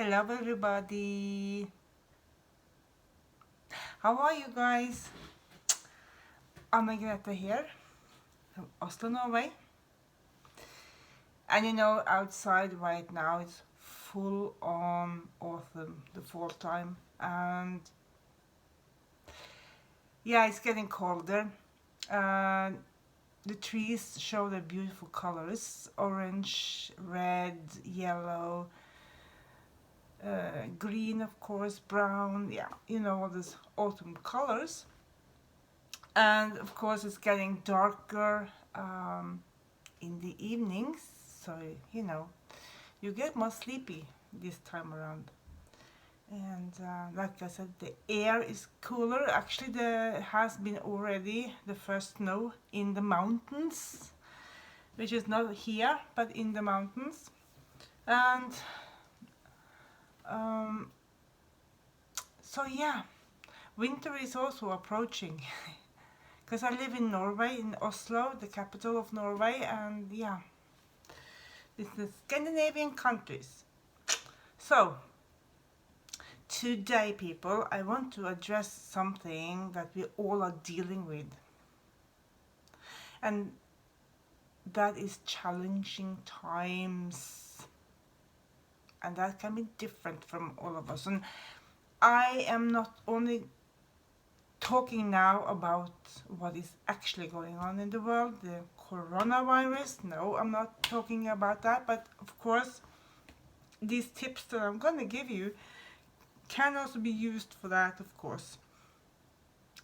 Hello everybody. How are you guys? Anne-Grethe here from Oslo, Norway. And you know, outside right now it's full on autumn, the fall time. And yeah, it's getting colder. The trees show their beautiful colors: orange, red, yellow, green, of course, brown. Yeah, you know, all these autumn colors. And of course it's getting darker in the evenings, so you know, you get more sleepy this time around. And like I said, the air is cooler. Actually, there has been already the first snow in the mountains, which is not here but in the mountains. And so yeah, winter is also approaching. Because I live in Norway, in Oslo, the capital of Norway, and yeah, it's the Scandinavian countries. So, today, people, I want to address something that we all are dealing with, and that is challenging times, and that can be different from all of us. And I am not only talking now about what is actually going on in the world, the coronavirus. No, I'm not talking about that, but of course these tips that I'm going to give you can also be used for that, of course,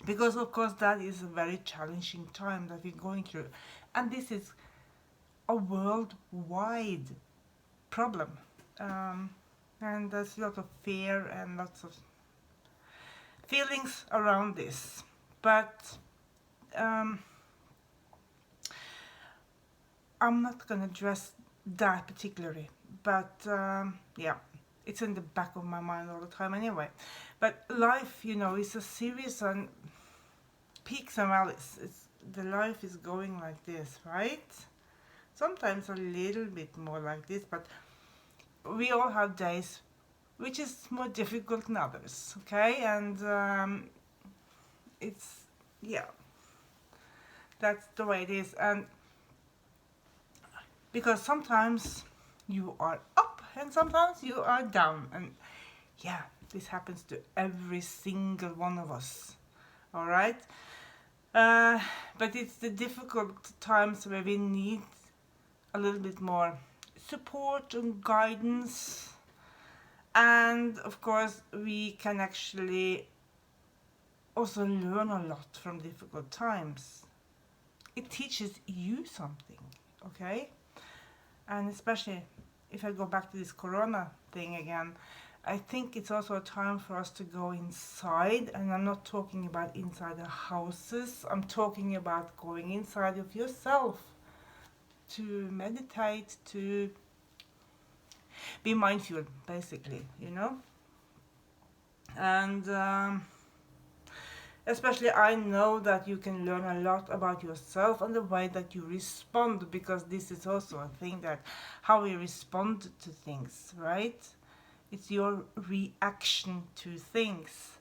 because of course that is a very challenging time that we're going through, and this is a worldwide problem, and there's a lot of fear and lots of feelings around this. But I'm not going to address that particularly, but yeah, it's in the back of my mind all the time anyway. But life, you know, is a series on peaks and valleys. The life is going like this, right? Sometimes a little bit more like this, but we all have days which is more difficult than others, okay? And it's, yeah, that's the way it is. And because sometimes you are up and sometimes you are down, and yeah, this happens to every single one of us, all right? But it's the difficult times where we need a little bit more support and guidance. And of course, we can actually also learn a lot from difficult times. It teaches you something, okay? And especially if I go back to this corona thing again, I think it's also a time for us to go inside. And I'm not talking about inside the houses, I'm talking about going inside of yourself to meditate, to be mindful, basically, you know. And especially I know that you can learn a lot about yourself and the way that you respond, because this is also a thing, that how we respond to things, right? It's your reaction to things.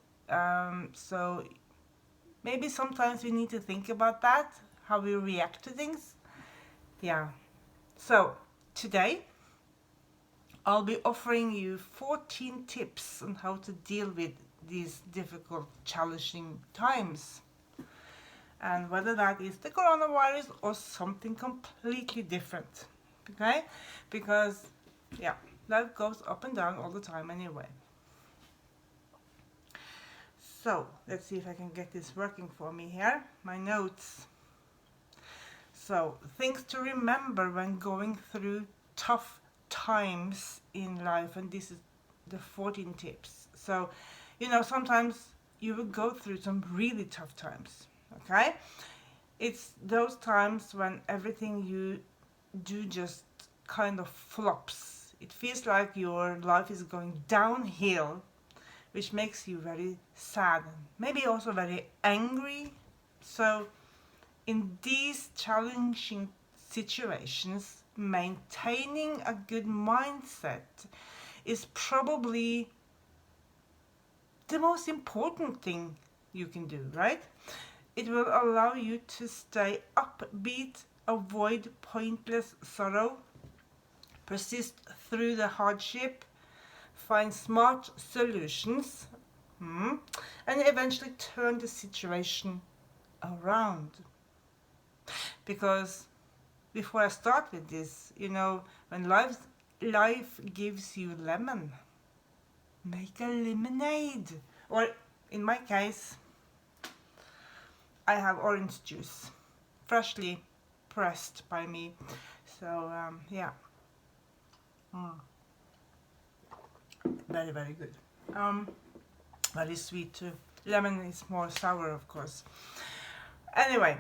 So maybe sometimes we need to think about that, how we react to things. Yeah. So today I'll be offering you 14 tips on how to deal with these difficult, challenging times. And whether that is the coronavirus or something completely different. Okay? Because, yeah, life goes up and down all the time anyway. So, let's see if I can get this working for me here. My notes. So, things to remember when going through tough times in life, and this is the 14 tips. So, you know, sometimes you will go through some really tough times, okay? It's those times when everything you do just kind of flops. It feels like your life is going downhill, which makes you very sad, maybe also very angry. So in these challenging situations, maintaining a good mindset is probably the most important thing you can do, right? It will allow you to stay upbeat, avoid pointless sorrow, persist through the hardship, find smart solutions, and eventually turn the situation around. Because before I start with this, when life gives you lemon, make a lemonade. Or in my case, I have orange juice, freshly pressed by me. So yeah, very, very good. Very sweet too. Lemon is more sour, of course. Anyway,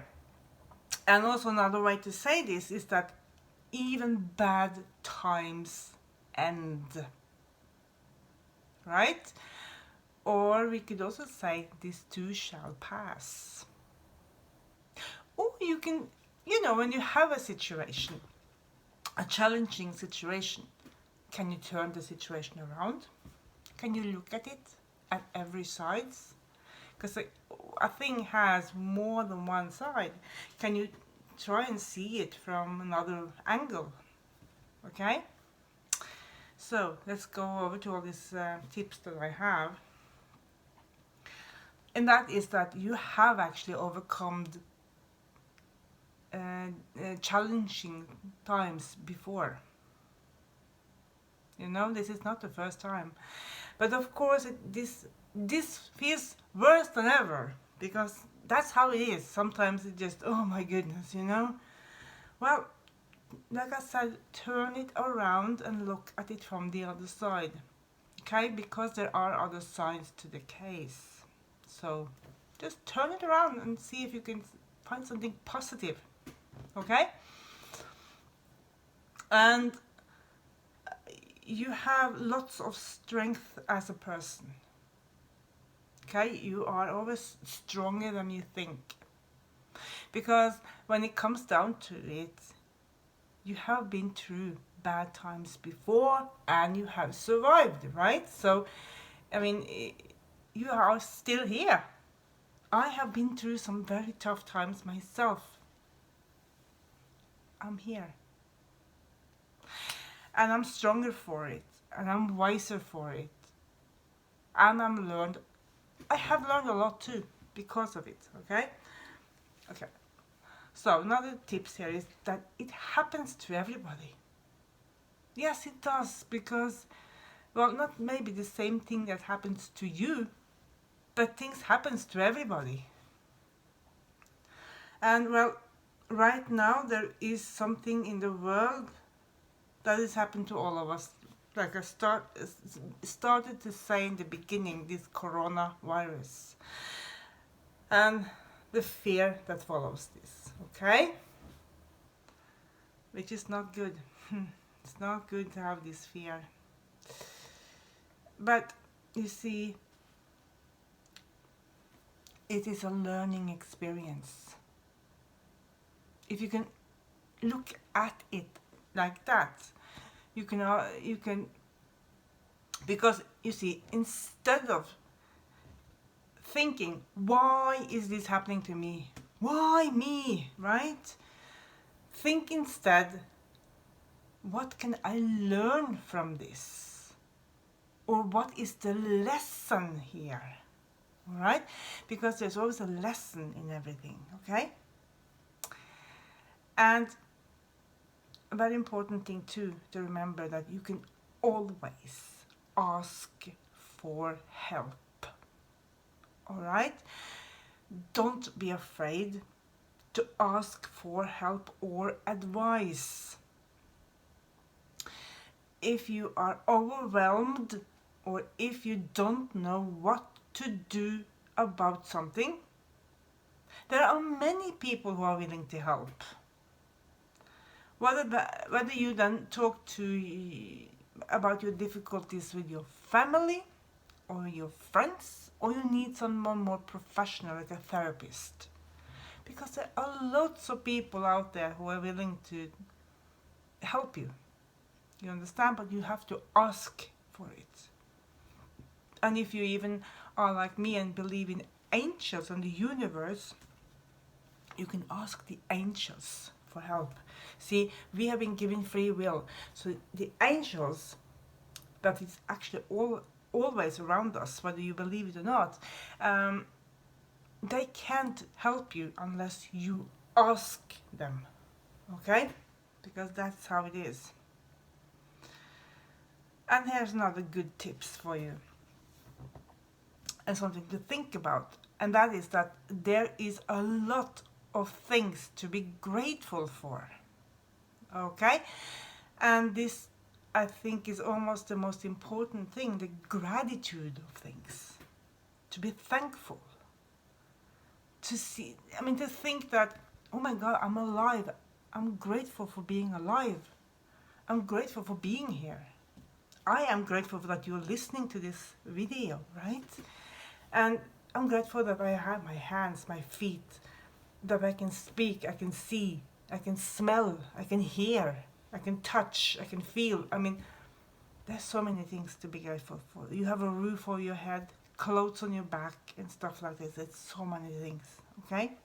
and also another way to say this is that even bad times end, right? Or we could also say this too shall pass. Or you can, when you have a situation, a challenging situation, can you turn the situation around? Can you look at it at every side? Because a thing has more than one side. Can you try and see it from another angle? Okay? So let's go over to all these tips that I have. And that is that you have actually overcome challenging times before. This is not the first time. But of course, this feels worse than ever, because that's how it is. Sometimes it just, oh my goodness, Well, like I said, turn it around and look at it from the other side. Okay? Because there are other sides to the case. So just turn it around and see if you can find something positive. Okay? And you have lots of strength as a person. Okay? You are always stronger than you think. Because when it comes down to it, you have been through bad times before and you have survived, right? So, you are still here. I have been through some very tough times myself. I'm here. And I'm stronger for it. And I'm wiser for it. And I have learned a lot too because of it, okay? Okay. So another tips here is that it happens to everybody. Yes, it does, because, well, not maybe the same thing that happens to you, but things happens to everybody. And well, right now there is something in the world that has happened to all of us. Like I started to say in the beginning, this coronavirus. And the fear that follows this, okay? Which is not good. It's not good to have this fear. But you see, it is a learning experience. If you can look at it like that, you can, because you see, instead of thinking, why is this happening to me? Why me, right? Think instead, what can I learn from this? Or what is the lesson here? All right? Because there's always a lesson in everything, okay? And a very important thing too, to remember that you can always ask for help. All right? Don't be afraid to ask for help or advice. If you are overwhelmed or if you don't know what to do about something, there are many people who are willing to help. Whether you then talk about your difficulties with your family or your friends, or you need someone more professional like a therapist. Because there are lots of people out there who are willing to help you. You understand? But you have to ask for it. And if you even are like me and believe in angels and the universe, you can ask the angels for help. See, we have been given free will. So the angels, that is actually always around us, whether you believe it or not, they can't help you unless you ask them. Okay? Because that's how it is. And here's another good tips for you. And something to think about. And that is that there is a lot of things to be grateful for. Okay? And this, I think, is almost the most important thing, the gratitude of things. To be thankful. To see, to think that, oh my God, I'm alive. I'm grateful for being alive. I'm grateful for being here. I am grateful that you're listening to this video, right? And I'm grateful that I have my hands, my feet, that I can speak, I can see, I can smell, I can hear, I can touch, I can feel. There's so many things to be grateful for. You have a roof over your head, clothes on your back, and stuff like this. It's so many things, okay?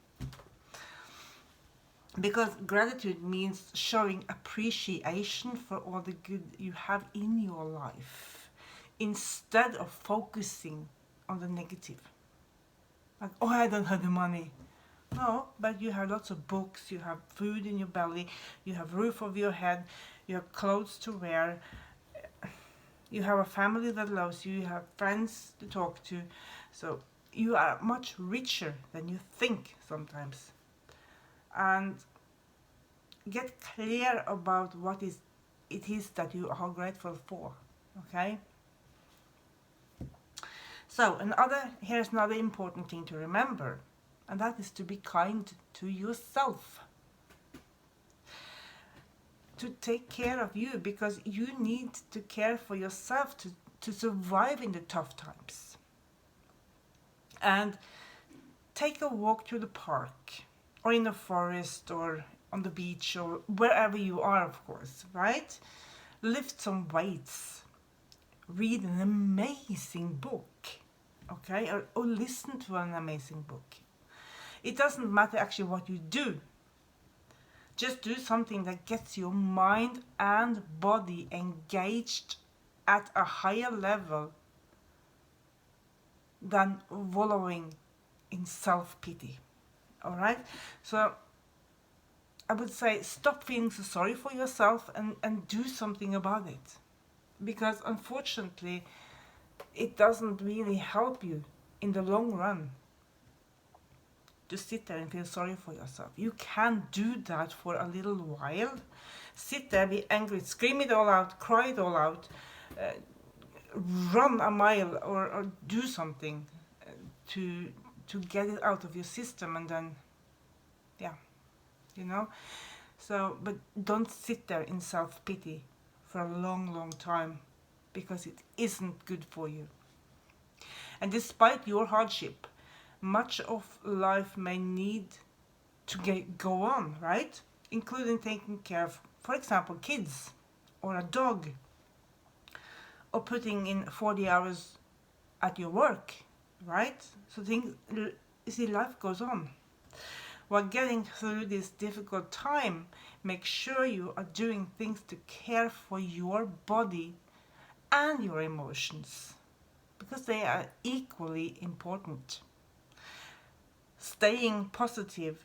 Because gratitude means showing appreciation for all the good you have in your life, instead of focusing on the negative. Like, oh, I don't have the money. No, but you have lots of books, you have food in your belly, you have roof over your head, you have clothes to wear, you have a family that loves you, you have friends to talk to. So you are much richer than you think sometimes. And get clear about what it is that you are grateful for, okay? So here's another important thing to remember, and that is to be kind to yourself. To take care of you, because you need to care for yourself to survive in the tough times. And take a walk through the park, or in the forest, or on the beach, or wherever you are, of course, right? Lift some weights. Read an amazing book, okay? Or listen to an amazing book. It doesn't matter actually what you do. Just do something that gets your mind and body engaged at a higher level than wallowing in self-pity. All right? So I would say stop feeling so sorry for yourself and do something about it. Because unfortunately, it doesn't really help you in the long run to sit there and feel sorry for yourself. You can do that for a little while. Sit there, be angry, scream it all out, cry it all out, run a mile or do something to get it out of your system, and then, So, but don't sit there in self-pity for a long, long time, because it isn't good for you. And despite your hardship, much of life may need to go on, right? Including taking care of, for example, kids, or a dog, or putting in 40 hours at your work, right? So life goes on. While getting through this difficult time, make sure you are doing things to care for your body and your emotions, because they are equally important. Staying positive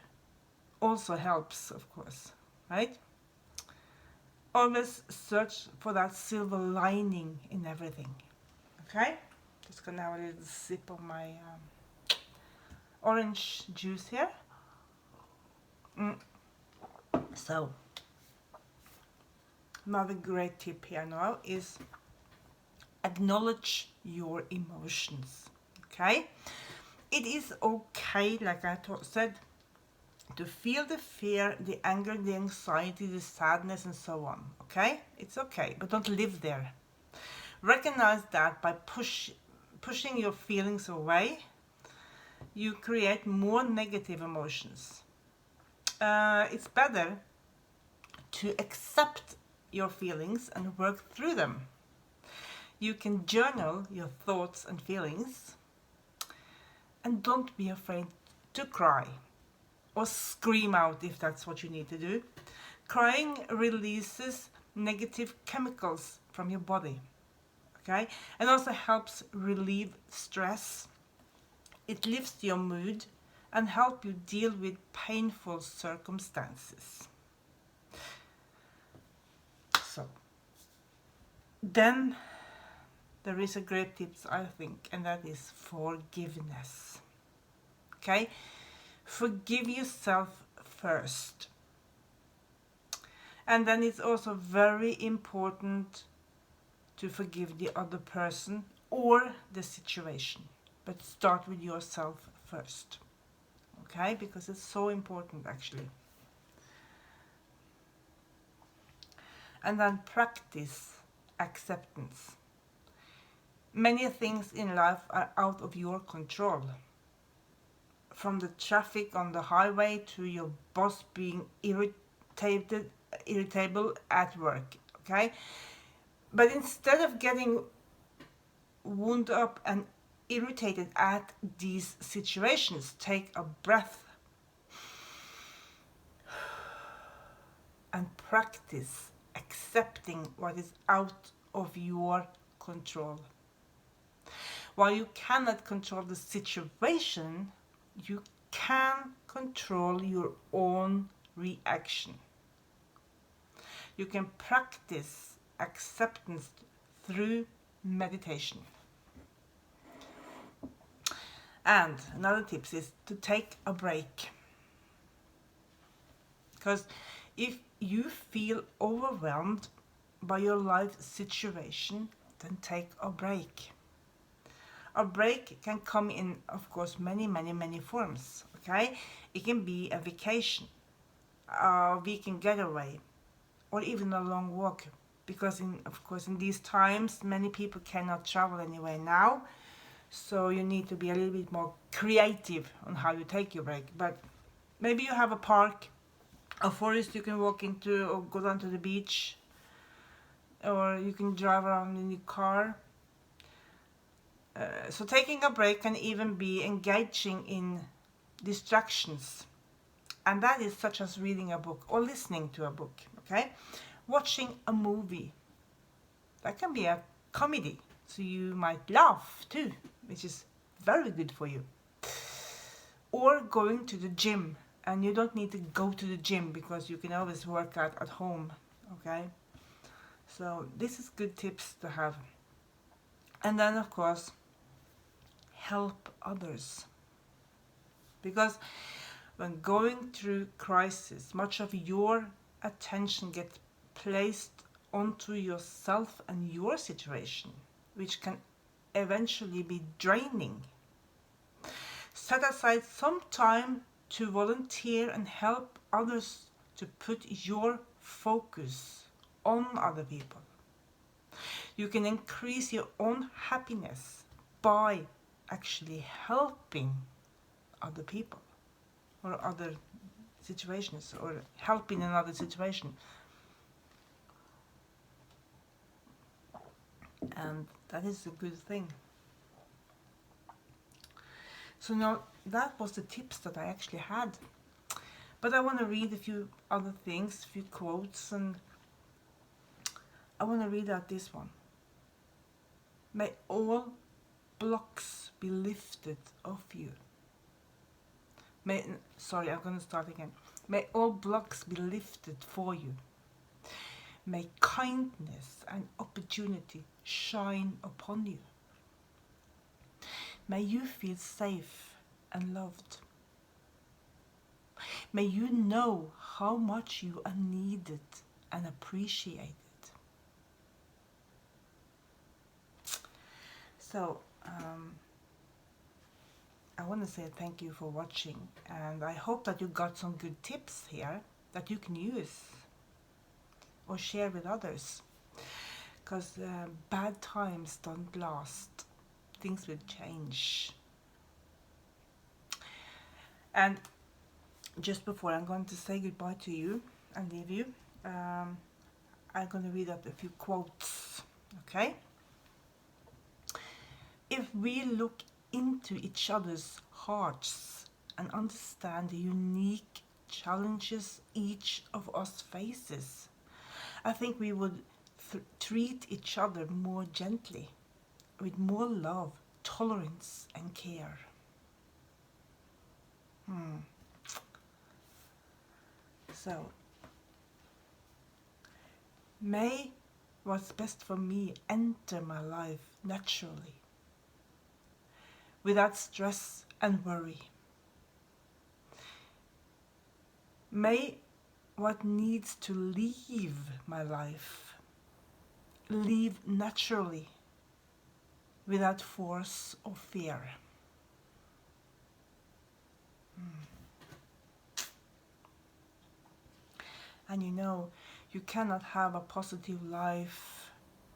also helps, of course, right? Always search for that silver lining in everything, okay? Just gonna have a little sip of my orange juice here. So, another great tip here now is acknowledge your emotions, okay? It is okay, like I said, to feel the fear, the anger, the anxiety, the sadness, and so on, okay? It's okay, but don't live there. Recognize that by pushing your feelings away, you create more negative emotions. It's better to accept your feelings and work through them. You can journal your thoughts and feelings. And don't be afraid to cry or scream out if that's what you need to do. Crying releases negative chemicals from your body, okay? And also helps relieve stress. It lifts your mood and help you deal with painful circumstances. So, then there is a great tips, I think, and that is forgiveness. Okay? Forgive yourself first. And then it's also very important to forgive the other person or the situation. But start with yourself first. Okay? Because it's so important actually. And then practice acceptance. Many things in life are out of your control. From the traffic on the highway to your boss being irritable at work, okay? But instead of getting wound up and irritated at these situations, take a breath and practice accepting what is out of your control. While you cannot control the situation, you can control your own reaction. You can practice acceptance through meditation. And another tip is to take a break. Because if you feel overwhelmed by your life situation, then take a break. A break can come in, of course, many forms, okay? It can be a vacation, a weekend getaway, or even a long walk. Because, of course, in these times, many people cannot travel anywhere now. So you need to be a little bit more creative on how you take your break. But maybe you have a park, a forest you can walk into, or go down to the beach. Or you can drive around in your car. So taking a break can even be engaging in distractions. And that is such as reading a book or listening to a book, okay? Watching a movie. That can be a comedy, so you might laugh too, which is very good for you. Or going to the gym, and you don't need to go to the gym because you can always work out at home, okay? So this is good tips to have. And then, of course, help others. Because when going through crisis, much of your attention gets placed onto yourself and your situation, which can eventually be draining. Set aside some time to volunteer and help others, to put your focus on other people. You can increase your own happiness by actually helping other people or other situations, or helping another situation. And that is a good thing. So now that was the tips that I actually had. But I want to read a few other things, a few quotes, and I want to read out this one. May all blocks be lifted off you. I'm going to start again. May all blocks be lifted for you. May kindness and opportunity shine upon you. May you feel safe and loved. May you know how much you are needed and appreciated. So, I want to say thank you for watching, and I hope that you got some good tips here that you can use or share with others. Because bad times don't last. Things will change. And just before I'm going to say goodbye to you and leave you, I'm going to read out a few quotes, okay? if we look into each other's hearts and understand the unique challenges each of us faces, I think we would treat each other more gently, with more love, tolerance, and care. So, may what's best for me enter my life naturally, without stress and worry. May what needs to leave my life leave naturally, without force or fear. And you know, you cannot have a positive life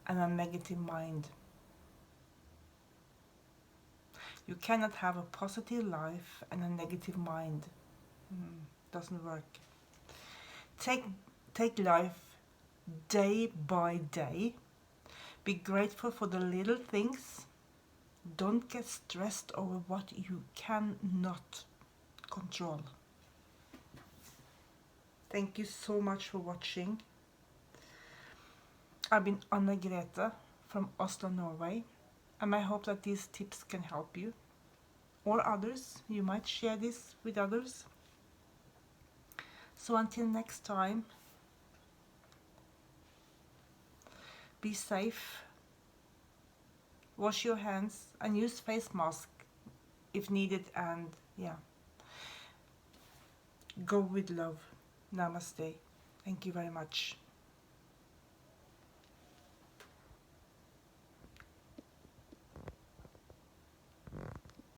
and a negative mind. You cannot have a positive life and a negative mind. Doesn't work. Take life day by day. Be grateful for the little things. Don't get stressed over what you cannot control. Thank you so much for watching. I've been Anne-Grethe from Oslo, Norway, and I hope that these tips can help you or others. You might share this with others. So until next time, be safe, wash your hands and use face mask if needed, and yeah, go with love. Namaste. Thank you very much.